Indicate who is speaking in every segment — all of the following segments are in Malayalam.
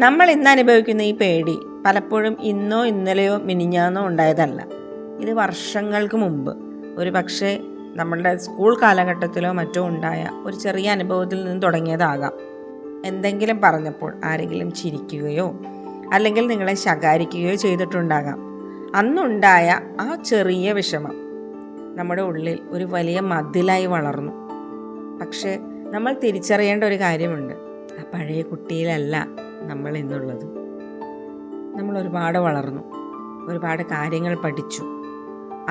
Speaker 1: നമ്മൾ ഇന്ന് അനുഭവിക്കുന്ന ഈ പേടി പലപ്പോഴും ഇന്നോ ഇന്നലെയോ മിനിഞ്ഞാന്നോ ഉണ്ടായതല്ല. ഇത് വർഷങ്ങൾക്ക് മുമ്പ് ഒരു പക്ഷേ നമ്മളുടെ സ്കൂൾ കാലഘട്ടത്തിലോ മറ്റോ ഉണ്ടായ ഒരു ചെറിയ അനുഭവത്തിൽ നിന്ന് തുടങ്ങിയതാകാം. എന്തെങ്കിലും പറഞ്ഞപ്പോൾ ആരെങ്കിലും ചിരിക്കുകയോ അല്ലെങ്കിൽ നിങ്ങളെ ശകാരിക്കുകയോ ചെയ്തിട്ടുണ്ടാകാം. അന്നുണ്ടായ ആ ചെറിയ വിഷമം നമ്മുടെ ഉള്ളിൽ ഒരു വലിയ മതിലായി വളർന്നു. പക്ഷേ നമ്മൾ തിരിച്ചറിയേണ്ട ഒരു കാര്യമുണ്ട്. ആ പഴയ കുട്ടിയിലല്ല നമ്മൾ ഇന്നുള്ളത്. നമ്മൾ ഒരുപാട് വളർന്നു, ഒരുപാട് കാര്യങ്ങൾ പഠിച്ചു.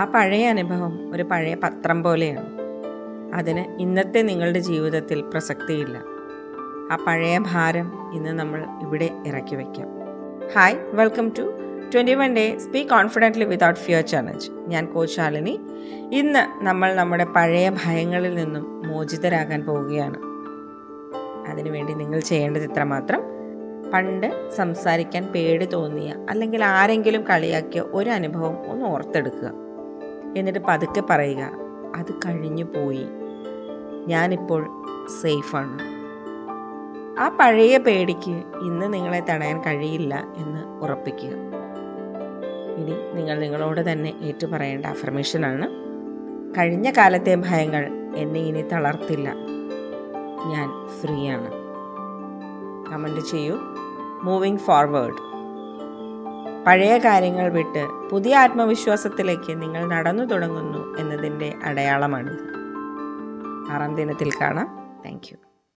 Speaker 1: ആ പഴയ അനുഭവം ഒരു പഴയ പത്രം പോലെയാണ്. അതിന് ഇന്നത്തെ നിങ്ങളുടെ ജീവിതത്തിൽ പ്രസക്തിയില്ല. ആ പഴയ ഭാരം ഇന്ന് നമ്മൾ ഇവിടെ ഇറക്കി വയ്ക്കാം. Hi, welcome to 21 day speak confidently without fear challenge. ഞാൻ കോച്ച് ശാലിനി. ഇന്ന് നമ്മൾ നമ്മുടെ പഴയ ഭയങ്ങളിൽ നിന്നും മോചിതരാകാൻ പോവുകയാണ്. അതിനുവേണ്ടി നിങ്ങൾ ചെയ്യേണ്ടത് ഇത്രമാത്രം: പണ്ട് സംസാരിക്കാൻ പേടി തോന്നിയ അല്ലെങ്കിൽ ആരെങ്കിലും കളിയാക്കിയ ഒരു അനുഭവം ഒന്ന് ഓർത്തെടുക്കുക. എന്നിട്ട് പതുക്കെ പറയുക, അത് കഴിഞ്ഞു പോയി, ഞാനിപ്പോൾ സേഫാണ്. ആ പഴയ പേടിക്ക് ഇന്ന് നിങ്ങളെ തടയാൻ കഴിയില്ല എന്ന് ഉറപ്പിക്കുക. ഇനി നിങ്ങൾ നിങ്ങളോട് തന്നെ ഏറ്റുപറയേണ്ട അഫർമേഷനാണ്: കഴിഞ്ഞ കാലത്തെ ഭയങ്ങൾ എന്നെ ഇനി തളർത്തില്ല, ഞാൻ ഫ്രീ ആണ്. കമൻറ്റ് ചെയ്യൂ. Moving forward. പഴയ കാര്യങ്ങൾ വിട്ട് പുതിയ ആത്മവിശ്വാസത്തിലേക്ക് നിങ്ങൾ നടന്നു തുടങ്ങുന്നു എന്നതിൻ്റെ അടയാളമാണിത്. 6ാം ദിനത്തിൽ കാണാം. Thank you.